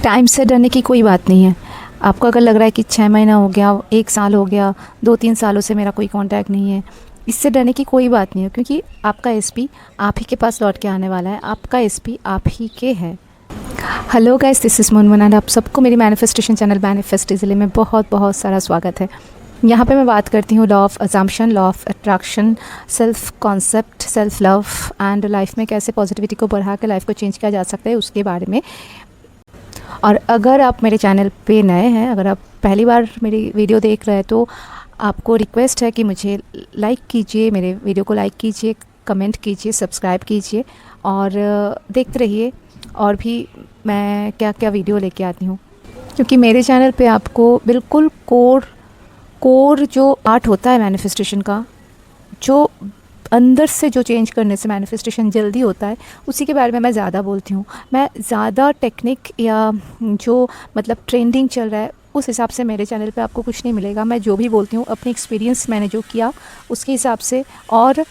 Time से डरने की कोई बात नहीं है। आपको अगर लग रहा है कि 6 महीना हो गया, 1 साल हो गया, 2-3 सालों से मेरा कोई कांटेक्ट नहीं है, इससे डरने की कोई बात नहीं है, क्योंकि आपका एसपी आप ही के पास लौट के आने वाला है। आपका एसपी आप ही के है। Hello guys, this is Munmun and आप सबको मेरी मैनिफेस्टेशन चैनल मैनिफेस्ट इजीली में बहुत बहुत सारा स्वागत है। यहाँ पे मैं बात करती हूँ law of assumption, law of attraction, self concept, self love and life में कैसे पॉजिटिविटी को बढ़ा के लाइफ को चेंज किया जा सकता है उसके बारे में। और अगर आप मेरे चैनल पे नए हैं, अगर आप पहली बार मेरी वीडियो देख रहे हैं, तो आपको रिक्वेस्ट है कि मुझे लाइक कीजिए, मेरे वीडियो को लाइक कीजिए, कमेंट कीजिए, सब्सक्राइब कीजिए और देखते रहिए और भी मैं क्या क्या वीडियो लेके आती हूँ। क्योंकि मेरे चैनल पे आपको बिल्कुल कोर जो आर्ट होता है मैनिफेस्टेशन का, जो अंदर से जो चेंज करने से मैनिफेस्टेशन जल्दी होता है, उसी के बारे में मैं ज़्यादा बोलती हूँ। मैं ज़्यादा टेक्निक या जो मतलब ट्रेंडिंग चल रहा है उस हिसाब से मेरे चैनल पे आपको कुछ नहीं मिलेगा। मैं जो भी बोलती हूँ अपनी एक्सपीरियंस मैंने जो किया उसके हिसाब से, और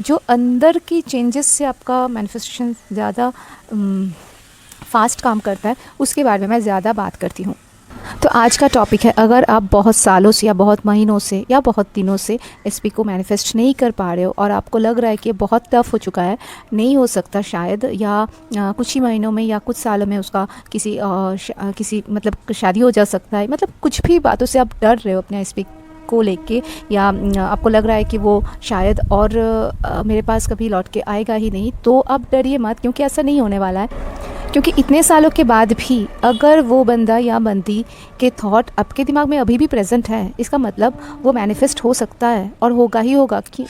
जो अंदर की चेंजेस से आपका मैनिफेस्टेशन ज़्यादा फास्ट काम करता है उसके बारे में मैं ज़्यादा बात करती हूँ। तो आज का टॉपिक है, अगर आप बहुत सालों से या बहुत महीनों से या बहुत दिनों से एसपी को मैनिफेस्ट नहीं कर पा रहे हो और आपको लग रहा है कि ये बहुत टफ हो चुका है, नहीं हो सकता शायद, या कुछ ही महीनों में या कुछ सालों में उसका किसी मतलब शादी हो जा सकता है, मतलब कुछ भी बातों से आप डर रहे हो अपने एसपी को लेके, या आपको लग रहा है कि वो शायद और मेरे पास कभी लौट के आएगा ही नहीं, तो आप डरिए मत, क्योंकि ऐसा नहीं होने वाला है। क्योंकि इतने सालों के बाद भी अगर वो बंदा या बंदी के थॉट आपके दिमाग में अभी भी प्रेजेंट है, इसका मतलब वो मैनिफेस्ट हो सकता है और होगा ही होगा। कि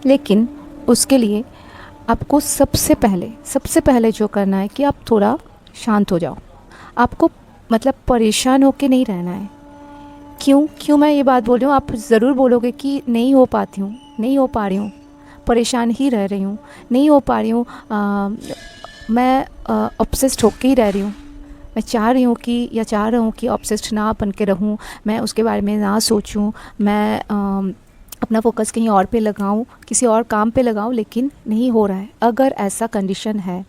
लेकिन उसके लिए आपको सबसे पहले जो करना है कि आप थोड़ा शांत हो जाओ। आपको मतलब परेशान होके नहीं रहना है। क्यों मैं ये बात बोल रही हूँ? आप ज़रूर बोलोगे कि नहीं हो पाती हूँ, नहीं हो पा रही हूँ, परेशान ही रह रही हूँ, नहीं हो पा रही हूँ, मैं ऑब्सेस्ड होके ही रह रही हूँ। मैं चाह रहा हूँ कि ऑब्सेस्ड ना बन के रहूँ, मैं उसके बारे में ना सोचूँ, मैं अपना फोकस कहीं और पे लगाऊँ, किसी और काम पे लगाऊँ, लेकिन नहीं हो रहा है। अगर ऐसा कंडीशन है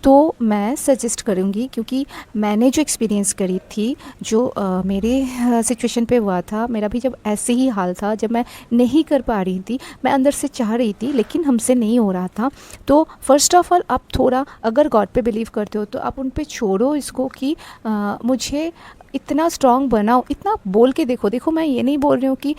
तो मैं सजेस्ट करूँगी, क्योंकि मैंने जो एक्सपीरियंस करी थी, जो मेरे सिचुएशन पे हुआ था, मेरा भी जब ऐसे ही हाल था, जब मैं नहीं कर पा रही थी, मैं अंदर से चाह रही थी लेकिन हमसे नहीं हो रहा था। तो फर्स्ट ऑफ ऑल आप थोड़ा, अगर गॉड पे बिलीव करते हो तो आप उन पे छोड़ो इसको कि मुझे इतना स्ट्रॉन्ग बनाओ, इतना बोल के देखो। मैं ये नहीं बोल रही हूँ कि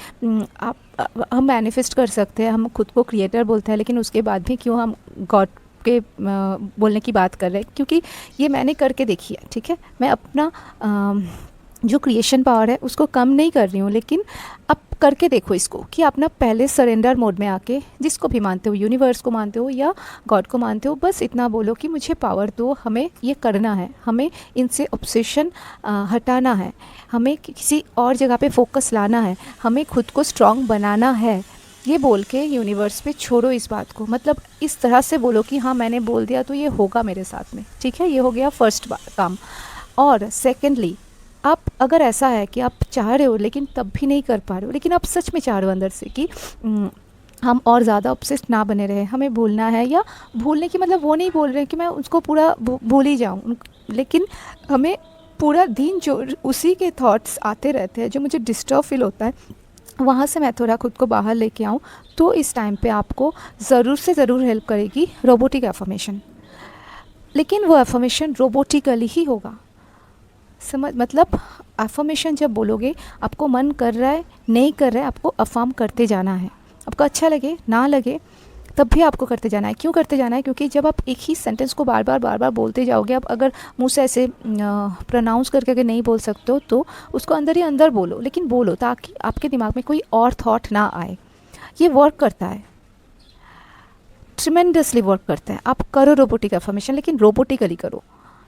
हम मैनिफेस्ट कर सकते हैं, हम खुद को क्रिएटर बोलते हैं, लेकिन उसके बाद भी क्यों हम गॉड के बोलने की बात कर रहे हैं, क्योंकि ये मैंने करके देखी है। ठीक है, मैं अपना जो क्रिएशन पावर है उसको कम नहीं कर रही हूँ, लेकिन अब करके देखो इसको कि अपना पहले सरेंडर मोड में आके, जिसको भी मानते हो, यूनिवर्स को मानते हो या गॉड को मानते हो, बस इतना बोलो कि मुझे पावर दो, हमें ये करना है, हमें इनसे ऑब्सेशन हटाना है, हमें किसी और जगह पे फोकस लाना है, हमें खुद को स्ट्रॉन्ग बनाना है। ये बोल के यूनिवर्स पे छोड़ो इस बात को, मतलब इस तरह से बोलो कि हाँ मैंने बोल दिया तो ये होगा मेरे साथ में। ठीक है, ये हो गया फर्स्ट काम। और सेकेंडली, आप अगर ऐसा है कि आप चाह रहे हो लेकिन तब भी नहीं कर पा रहे हो, लेकिन आप सच में चाह रहे हो अंदर से कि हम और ज़्यादा ऑब्सेस्ड ना बने रहे, हमें भूलना है, या भूलने की मतलब वो नहीं बोल रहे हैं कि मैं उसको पूरा भूल ही जाऊँ, लेकिन हमें पूरा दिन जो उसी के थॉट्स आते रहते हैं, जो मुझे डिस्टर्ब फील होता है, वहाँ से मैं थोड़ा खुद को बाहर लेके आऊँ, तो इस टाइम पे आपको ज़रूर से ज़रूर हेल्प करेगी रोबोटिक एफर्मेशन। लेकिन वो एफर्मेशन रोबोटिकली ही होगा। मतलब एफर्मेशन जब बोलोगे, आपको मन कर रहा है नहीं कर रहा है, आपको अफर्म करते जाना है। आपको अच्छा लगे ना लगे तब भी आपको करते जाना है। क्यों करते जाना है? क्योंकि जब आप एक ही सेंटेंस को बार बार बोलते जाओगे, आप अगर मुंह से ऐसे प्रोनाउंस करके अगर नहीं बोल सकते हो तो उसको अंदर ही अंदर बोलो, लेकिन बोलो ताकि आपके दिमाग में कोई और थॉट ना आए। ये वर्क करता है, ट्रिमेंडसली वर्क करता है। आप करो रोबोटिक एफर्मेशन, लेकिन रोबोटिकली करो।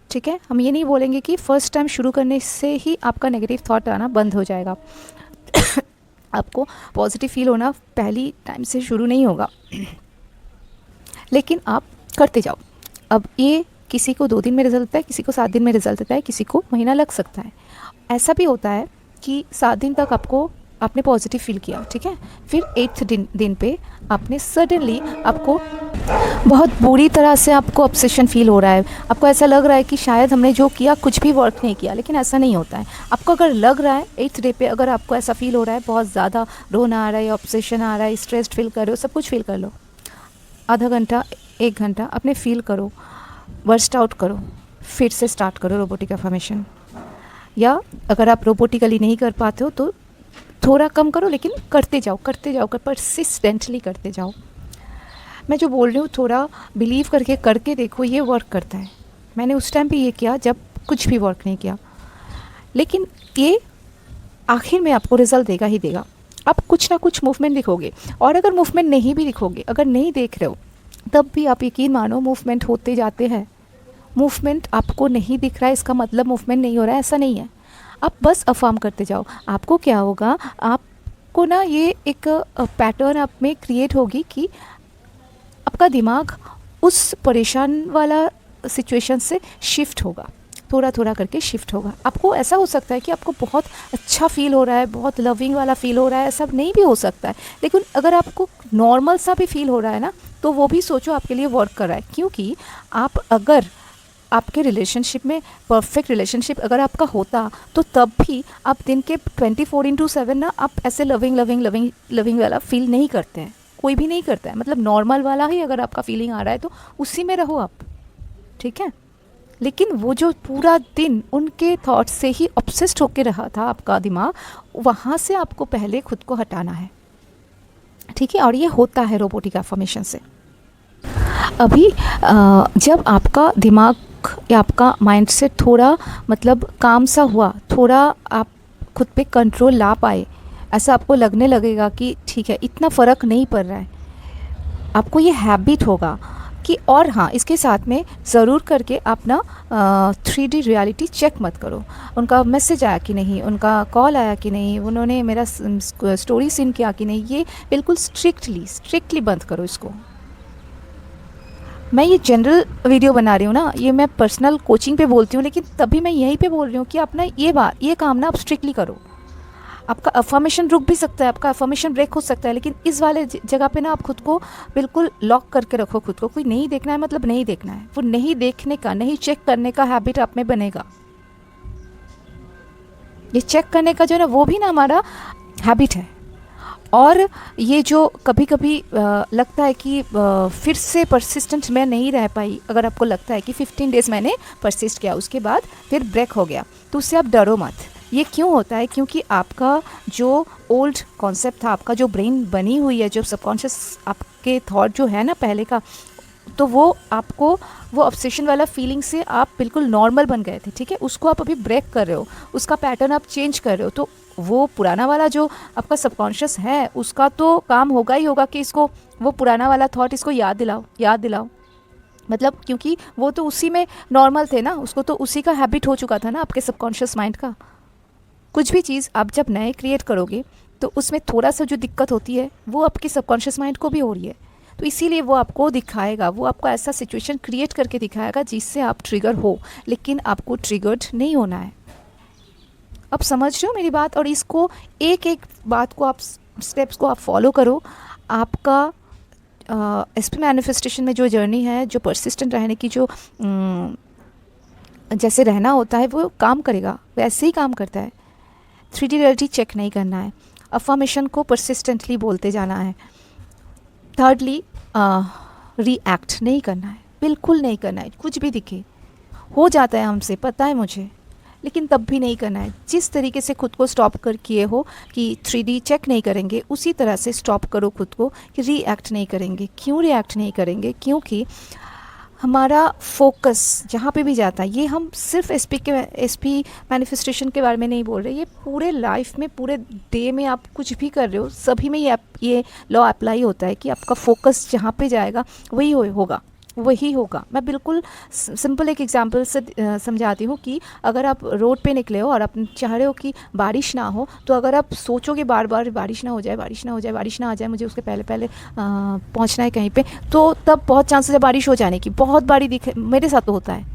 ठीक है, हम ये नहीं बोलेंगे कि फर्स्ट टाइम शुरू करने से ही आपका नेगेटिव थॉट आना बंद हो जाएगा। आपको पॉजिटिव फील होना पहली टाइम से शुरू नहीं होगा, लेकिन आप करते जाओ। अब ये किसी को 2 दिन में रिजल्ट देता है, किसी को 7 दिन में रिजल्ट देता है, किसी को महीना लग सकता है। ऐसा भी होता है कि 7 दिन तक आपको आपने पॉजिटिव फील किया, ठीक है। फिर 8th दिन पे आपने सडनली आपको बहुत बुरी तरह से आपको ऑब्सेशन फील हो रहा है, आपको ऐसा लग रहा है कि शायद हमने जो किया कुछ भी वर्क नहीं किया, लेकिन ऐसा नहीं होता है। आपको अगर लग रहा है 8th डे पे, अगर आपको ऐसा फील हो रहा है, बहुत ज़्यादा रोना आ रहा है, ऑब्सेशन आ रहा है, स्ट्रेस्ड फील कर रहे हो, सब कुछ फील कर लो। आधा घंटा 1 घंटा अपने फील करो, वर्स्ट आउट करो, फिर से स्टार्ट करो रोबोटिक अफर्मेशन। या अगर आप रोबोटिकली नहीं कर पाते हो तो थोड़ा कम करो, लेकिन करते जाओ, परसिस्टेंटली करते जाओ। मैं जो बोल रही हूँ थोड़ा बिलीव करके देखो, ये वर्क करता है। मैंने उस टाइम पे ये किया जब कुछ भी वर्क नहीं किया, लेकिन ये आखिर में आपको रिजल्ट देगा ही देगा। आप कुछ ना कुछ मूवमेंट दिखोगे, और अगर मूवमेंट नहीं भी दिखोगे, अगर नहीं देख रहे हो, तब भी आप यकीन मानो मूवमेंट होते जाते हैं। मूवमेंट आपको नहीं दिख रहा है इसका मतलब मूवमेंट नहीं हो रहा है, ऐसा नहीं है। आप बस अफर्म करते जाओ। आपको क्या होगा, आपको ना ये एक पैटर्न आप में क्रिएट होगी कि आपका दिमाग उस परेशान वाला सिचुएशन से शिफ्ट होगा, थोड़ा थोड़ा करके शिफ्ट होगा। आपको ऐसा हो सकता है कि आपको बहुत अच्छा फील हो रहा है, बहुत लविंग वाला फील हो रहा है, ऐसा नहीं भी हो सकता है, लेकिन अगर आपको नॉर्मल सा भी फील हो रहा है ना, तो वो भी सोचो आपके लिए वर्क कर रहा है। क्योंकि आप अगर आपके रिलेशनशिप में परफेक्ट रिलेशनशिप अगर आपका होता, तो तब भी आप दिन के 24/7 ना आप ऐसे लविंग वाला फील नहीं करते हैं। कोई भी नहीं करता है, मतलब नॉर्मल वाला ही अगर आपका फीलिंग आ रहा है तो उसी में रहो आप, ठीक है। लेकिन वो जो पूरा दिन उनके थॉट से ही ऑब्सेस्ड होके रहा था आपका दिमाग, वहाँ से आपको पहले खुद को हटाना है, ठीक है। और ये होता है रोबोटिक अफर्मेशन से। अभी जब आपका दिमाग या आपका माइंड से थोड़ा मतलब काम सा हुआ, थोड़ा आप खुद पे कंट्रोल ला पाए, ऐसा आपको लगने लगेगा कि ठीक है इतना फ़र्क नहीं पड़ रहा है, आपको ये हैबिट होगा कि। और हाँ, इसके साथ में ज़रूर करके आप ना 3D रियलिटी चेक मत करो, उनका मैसेज आया कि नहीं, उनका कॉल आया कि नहीं, उन्होंने मेरा स्टोरी सीन किया कि नहीं, ये बिल्कुल स्ट्रिक्टली बंद करो इसको। मैं ये जनरल वीडियो बना रही हूँ ना, ये मैं पर्सनल कोचिंग पे बोलती हूँ, लेकिन तभी मैं यहीं पे बोल रही हूँ कि अपना ये काम ना आप स्ट्रिक्टली करो। आपका अफर्मेशन रुक भी सकता है, आपका अफर्मेशन ब्रेक हो सकता है, लेकिन इस वाले जगह पे ना आप खुद को बिल्कुल लॉक करके रखो खुद को। कोई नहीं देखना है मतलब नहीं देखना है, वो नहीं देखने का, नहीं चेक करने का हैबिट आप में बनेगा। ये चेक करने का जो है ना, वो भी ना हमारा हैबिट है। और ये जो कभी कभी लगता है कि फिर से परसिस्टेंट मैं नहीं रह पाई, अगर आपको लगता है कि 15 डेज़ मैंने परसिस्ट किया, उसके बाद फिर ब्रेक हो गया, तो उससे आप डरो मत। ये क्यों होता है? क्योंकि आपका जो ओल्ड कॉन्सेप्ट था, आपका जो ब्रेन बनी हुई है, जो सबकॉन्शियस आपके थॉट जो है ना पहले का, तो वो आपको वो ऑब्सेशन वाला फीलिंग से आप बिल्कुल नॉर्मल बन गए थे, ठीक है। उसको आप अभी ब्रेक कर रहे हो, उसका पैटर्न आप चेंज कर रहे हो, तो वो पुराना वाला जो आपका सबकॉन्शियस है, उसका तो काम होगा ही होगा कि इसको वो पुराना वाला थॉट इसको याद दिलाओ। मतलब क्योंकि वो तो उसी में नॉर्मल थे ना, उसको तो उसी का हैबिट हो चुका था ना आपके सबकॉन्शियस माइंड का। कुछ भी चीज़ आप जब नए क्रिएट करोगे तो उसमें थोड़ा सा जो दिक्कत होती है वो आपके सबकॉन्शियस माइंड को भी हो रही है, तो इसीलिए वो आपको दिखाएगा, वो आपको ऐसा सिचुएशन क्रिएट करके दिखाएगा जिससे आप ट्रिगर हो, लेकिन आपको ट्रिगर्ड नहीं होना है। अब समझ रहे हो मेरी बात? और इसको एक एक बात को आप स्टेप्स को आप फॉलो करो, आपका एसपी मैनिफेस्टेशन में जो जर्नी है, जो परसिस्टेंट रहने की जो जैसे रहना होता है वो काम करेगा, वैसे ही काम करता है। 3D रियलिटी चेक नहीं करना है, अफर्मेशन को परसिस्टेंटली बोलते जाना है। थर्डली रिएक्ट नहीं करना है, बिल्कुल नहीं करना है। कुछ भी दिखे, हो जाता है हमसे, पता है मुझे, लेकिन तब भी नहीं करना है। जिस तरीके से खुद को स्टॉप कर किए हो कि 3D चेक नहीं करेंगे, उसी तरह से स्टॉप करो खुद को कि रिएक्ट नहीं करेंगे। क्यों रिएक्ट नहीं करेंगे? क्योंकि हमारा फोकस जहाँ पे भी जाता है, ये हम सिर्फ एसपी मैनिफेस्टेशन के बारे में नहीं बोल रहे, ये पूरे लाइफ में, पूरे डे में आप कुछ भी कर रहे हो, सभी में ये लॉ अप्लाई होता है कि आपका फोकस जहाँ पे जाएगा वही होगा। मैं बिल्कुल सिंपल एक एग्जांपल से समझाती हूँ कि अगर आप रोड पे निकले हो और आप चाह रहे हो कि बारिश ना हो, तो अगर आप सोचोगे बार बार बारिश ना हो जाए, बारिश ना आ जाए, मुझे उसके पहले पहुँचना है कहीं पे, तो तब बहुत चांसेस है बारिश हो जाने की, बहुत बारी दिखे, मेरे साथ तो होता है।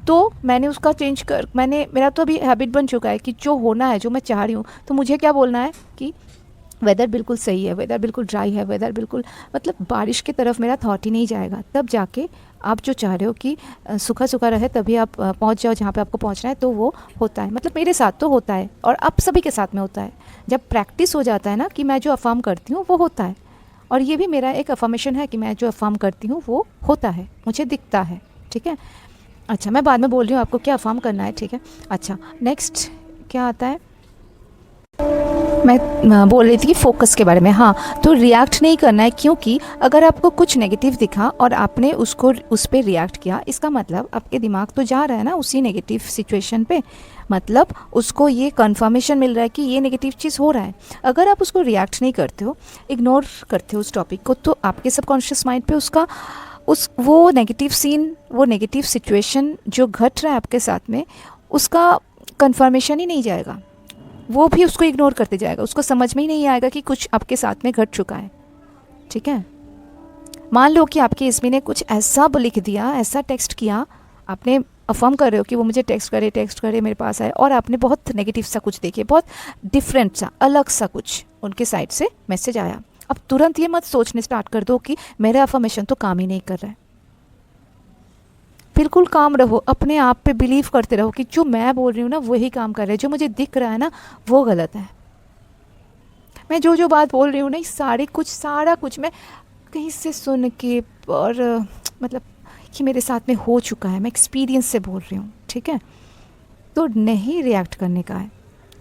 तो मैंने उसका मेरा तो अभी हैबिट बन चुका है कि जो होना है, जो मैं चाह रही हूँ, तो मुझे क्या बोलना है कि वेदर बिल्कुल सही है, वेदर बिल्कुल ड्राई है, वेदर बिल्कुल मतलब बारिश की तरफ मेरा थॉट ही नहीं जाएगा। तब जाके आप जो चाह रहे हो कि सूखा सूखा रहे, तभी आप पहुंच जाओ जहाँ पे आपको पहुंचना है, तो वो होता है। मतलब मेरे साथ तो होता है और आप सभी के साथ में होता है। जब प्रैक्टिस हो जाता है ना कि मैं जो अफर्म करती हूँ वो होता है, और ये भी मेरा एक अफर्मेशन है कि मैं जो अफर्म करती हूँ वो होता है, मुझे दिखता है। ठीक है, अच्छा मैं बाद में बोल रही हूँ आपको क्या अफर्म करना है। ठीक है, अच्छा नेक्स्ट क्या आता है, मैं बोल रही थी कि फोकस के बारे में। हाँ, तो रिएक्ट नहीं करना है, क्योंकि अगर आपको कुछ नेगेटिव दिखा और आपने उस पर रिएक्ट किया, इसका मतलब आपके दिमाग तो जा रहा है ना उसी नेगेटिव सिचुएशन पे, मतलब उसको ये कंफर्मेशन मिल रहा है कि ये नेगेटिव चीज़ हो रहा है। अगर आप उसको रिएक्ट नहीं करते हो, इग्नोर करते हो उस टॉपिक को, तो आपके सबकॉन्शियस माइंड पे वो नेगेटिव सीन, वो नेगेटिव सिचुएशन जो घट रहा है आपके साथ में, उसका कंफर्मेशन ही नहीं जाएगा। वो भी उसको इग्नोर करते जाएगा, उसको समझ में ही नहीं आएगा कि कुछ आपके साथ में घट चुका है। ठीक है, मान लो कि आपके इसमें ने कुछ ऐसा लिख दिया, ऐसा टेक्स्ट किया, आपने अफर्म कर रहे हो कि वो मुझे टेक्स्ट करे मेरे पास आए, और आपने बहुत नेगेटिव सा कुछ देखे, बहुत डिफरेंट सा, अलग सा कुछ उनके साइड से मैसेज आया। अब तुरंत ये मत सोचने स्टार्ट कर दो कि मेरा अफर्मेशन तो काम ही नहीं कर रहा है। बिल्कुल काम रहो, अपने आप पे बिलीव करते रहो कि जो मैं बोल रही हूँ ना वही काम कर रहा है, जो मुझे दिख रहा है ना वो गलत है। मैं जो जो बात बोल रही हूँ ना, सारा कुछ मैं कहीं से सुन के, और मतलब कि मेरे साथ में हो चुका है, मैं एक्सपीरियंस से बोल रही हूँ। ठीक है, तो नहीं रिएक्ट करने का है।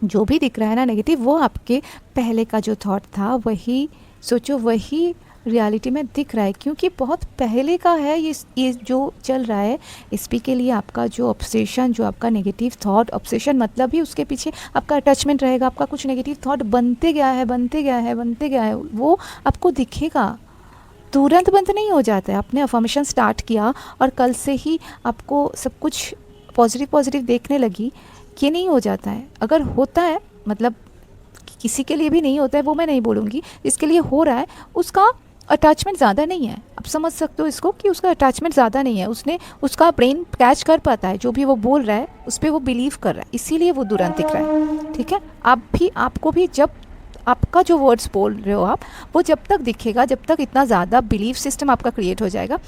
जो भी दिख रहा है ना नेगेटिव, वो आपके पहले का जो थॉट था वही सोचो, वही रियलिटी में दिख रहा है, क्योंकि बहुत पहले का है ये जो चल रहा है। इसी के लिए आपका जो ऑब्सेशन, जो आपका नेगेटिव थॉट, ऑब्सेशन मतलब ही उसके पीछे आपका अटैचमेंट रहेगा। आपका कुछ नेगेटिव थॉट बनते गया है, वो आपको दिखेगा, तुरंत बंद नहीं हो जाता है। आपने अफर्मेशन स्टार्ट किया और कल से ही आपको सब कुछ पॉजिटिव देखने लगी, ये नहीं हो जाता है। अगर होता है, मतलब किसी के लिए भी नहीं होता है वो मैं नहीं बोलूँगी, इसके लिए हो रहा है, उसका अटैचमेंट ज़्यादा नहीं है। आप समझ सकते हो इसको कि उसका अटैचमेंट ज़्यादा नहीं है, उसका ब्रेन कैच कर पाता है जो भी वो बोल रहा है, उस पर वो बिलीव कर रहा है, इसीलिए वो तुरंत दिख रहा है। ठीक है, आपको भी जब आपका जो वर्ड्स बोल रहे हो आप, वो जब तक दिखेगा, जब तक इतना ज़्यादा बिलीफ सिस्टम आपका क्रिएट हो जाएगा,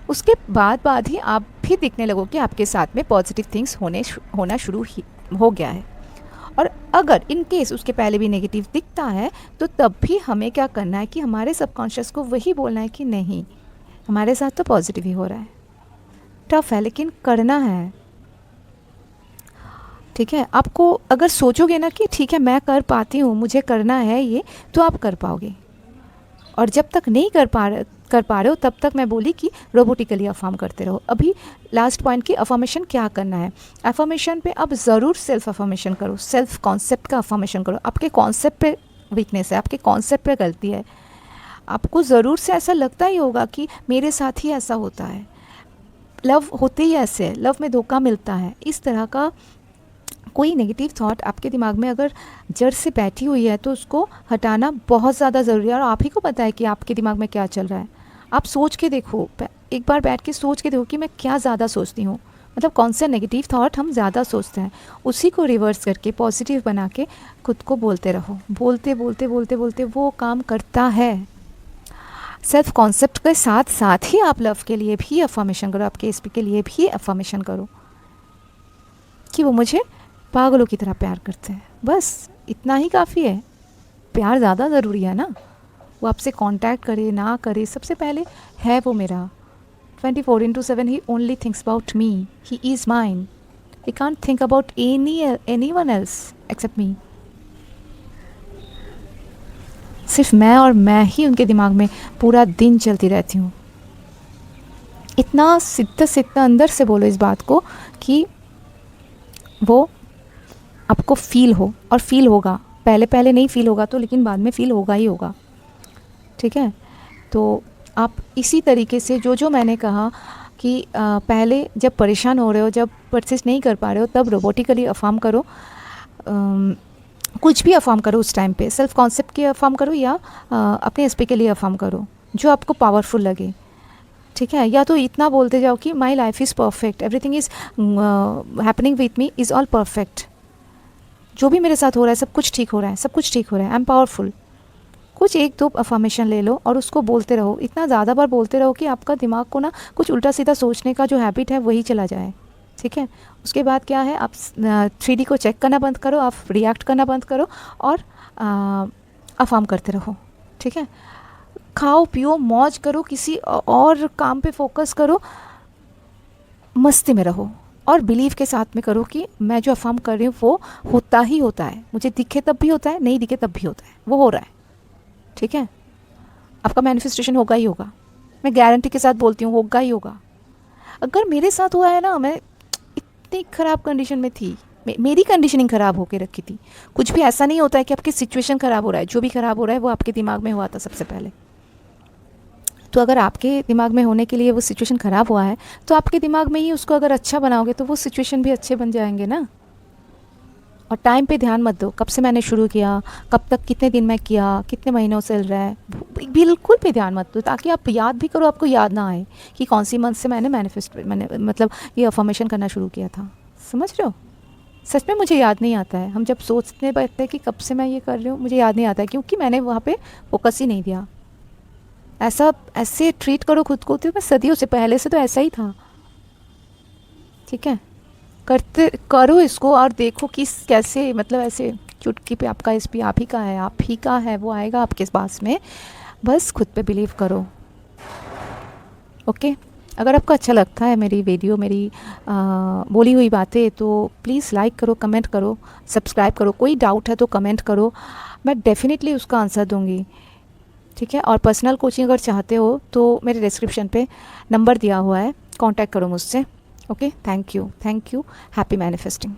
उसके बाद ही आप भी दिखने लगोगे, आपके साथ में पॉजिटिव थिंग्स होना शुरू ही हो गया है। और अगर इन केस उसके पहले भी नेगेटिव दिखता है, तो तब भी हमें क्या करना है कि हमारे सबकॉन्शियस को वही बोलना है कि नहीं, हमारे साथ तो पॉजिटिव ही हो रहा है। टफ है लेकिन करना है। ठीक है, आपको अगर सोचोगे ना कि ठीक है मैं कर पाती हूँ, मुझे करना है ये, तो आप कर पाओगे। और जब तक नहीं कर पा रहे हो, तब तक मैं बोली कि रोबोटिकली अफर्म करते रहो। अभी लास्ट पॉइंट की अफर्मेशन क्या करना है। अफर्मेशन पे अब ज़रूर सेल्फ अफर्मेशन करो, सेल्फ कॉन्सेप्ट का अफर्मेशन करो। आपके कॉन्सेप्ट पे वीकनेस है, आपके कॉन्सेप्ट पे गलती है, आपको ज़रूर से ऐसा लगता ही होगा कि मेरे साथ ही ऐसा होता है, लव होते ही ऐसे है, लव में धोखा मिलता है। इस तरह का कोई नेगेटिव थॉट आपके दिमाग में अगर जड़ से बैठी हुई है, तो उसको हटाना बहुत ज़्यादा ज़रूरी है। और आप ही को पता है कि आपके दिमाग में क्या चल रहा है। आप सोच के देखो, एक बार बैठ के सोच के देखो कि मैं क्या ज़्यादा सोचती हूँ, मतलब कौन सा नेगेटिव थॉट हम ज़्यादा सोचते हैं। उसी को रिवर्स करके पॉजिटिव बना के खुद को बोलते रहो, बोलते वो काम करता है। सेल्फ कॉन्सेप्ट के साथ साथ ही आप लव के लिए भी अफर्मेशन करो, आपके एसपी के लिए भी अफर्मेशन करो कि वो मुझे पागलों की तरह प्यार करते हैं। बस इतना ही काफ़ी है। प्यार ज़्यादा ज़रूरी है ना, वो आपसे कांटेक्ट करे ना करे, सबसे पहले है वो मेरा। 24/7 he only thinks about me, he is mine, he can't think about anyone else except me. सिर्फ मैं और मैं ही उनके दिमाग में पूरा दिन चलती रहती हूँ। इतना सिद्ध अंदर से बोलो इस बात को कि वो आपको फील हो, और फील होगा। पहले नहीं फील होगा तो, लेकिन बाद में फील होगा ही होगा। ठीक है, तो आप इसी तरीके से जो मैंने कहा कि पहले जब परेशान हो रहे हो, जब परसिस्ट नहीं कर पा रहे हो, तब रोबोटिकली अफर्म करो। कुछ भी अफर्म करो उस टाइम पे, सेल्फ कॉन्सेप्ट के अफर्म करो या अपने एसपी के लिए अफर्म करो, जो आपको पावरफुल लगे। ठीक है, या तो इतना बोलते जाओ कि my life is perfect, everything is happening with me is all perfect, जो भी मेरे साथ हो रहा है सब कुछ ठीक हो रहा है, सब कुछ ठीक हो रहा है, आई एम पावरफुल। कुछ एक दो अफर्मेशन ले लो और उसको बोलते रहो, इतना ज़्यादा बार बोलते रहो कि आपका दिमाग को ना कुछ उल्टा सीधा सोचने का जो हैबिट है वही चला जाए। ठीक है, उसके बाद क्या है, आप 3D को चेक करना बंद करो, आप रिएक्ट करना बंद करो और अफर्म करते रहो। ठीक है, खाओ पियो मौज करो, किसी और काम पे फोकस करो, मस्ती में रहो और बिलीव के साथ में करो कि मैं जो अफर्म कर रही हूँ वो होता ही होता है, मुझे दिखे तब भी होता है, नहीं दिखे तब भी होता है, वो हो रहा है। ठीक है, आपका मैनिफेस्टेशन होगा ही होगा, मैं गारंटी के साथ बोलती हूँ, होगा ही होगा। अगर मेरे साथ हुआ है ना, मैं इतनी ख़राब कंडीशन में थी, मेरी कंडीशनिंग ख़राब होके रखी थी। कुछ भी ऐसा नहीं होता है कि आपकी सिचुएशन ख़राब हो रहा है, जो भी ख़राब हो रहा है वो आपके दिमाग में हुआ था सबसे पहले। तो अगर आपके दिमाग में होने के लिए वो सिचुएशन ख़राब हुआ है, तो आपके दिमाग में ही उसको अगर अच्छा बनाओगे तो वो सिचुएशन भी अच्छे बन जाएंगे ना। और टाइम पे ध्यान मत दो, कब से मैंने शुरू किया, कब तक, कितने दिन में किया, कितने महीनों से चल रहा है, बिल्कुल भी ध्यान मत दो, ताकि आप याद भी करो, आपको याद ना आए कि कौन सी मंथ से मैंने मतलब ये अफर्मेशन करना शुरू किया था। समझ रहे हो, सच में मुझे याद नहीं आता है। हम जब सोचने बैठते हैं कि कब से मैं ये कर रही हूँ, मुझे याद नहीं आता है, क्योंकि मैंने वहाँ पे फोकस ही नहीं दिया। ऐसे ट्रीट करो खुद को, तो मैं सदियों से पहले से तो ऐसा ही था। ठीक है, करते करो इसको और देखो कि कैसे, मतलब ऐसे चुटकी पे आपका एसपी आप ही का है, आप ही का है, वो आएगा आपके पास में। बस खुद पे बिलीव करो। ओके, अगर आपको अच्छा लगता है मेरी वीडियो, मेरी बोली हुई बातें, तो प्लीज़ लाइक करो, कमेंट करो, सब्सक्राइब करो। कोई डाउट है तो कमेंट करो, मैं डेफिनेटली उसका आंसर दूंगी। ठीक है, और पर्सनल कोचिंग अगर चाहते हो तो मेरे डिस्क्रिप्शन पे नंबर दिया हुआ है, कांटेक्ट करो मुझसे। Okay, thank you, happy manifesting.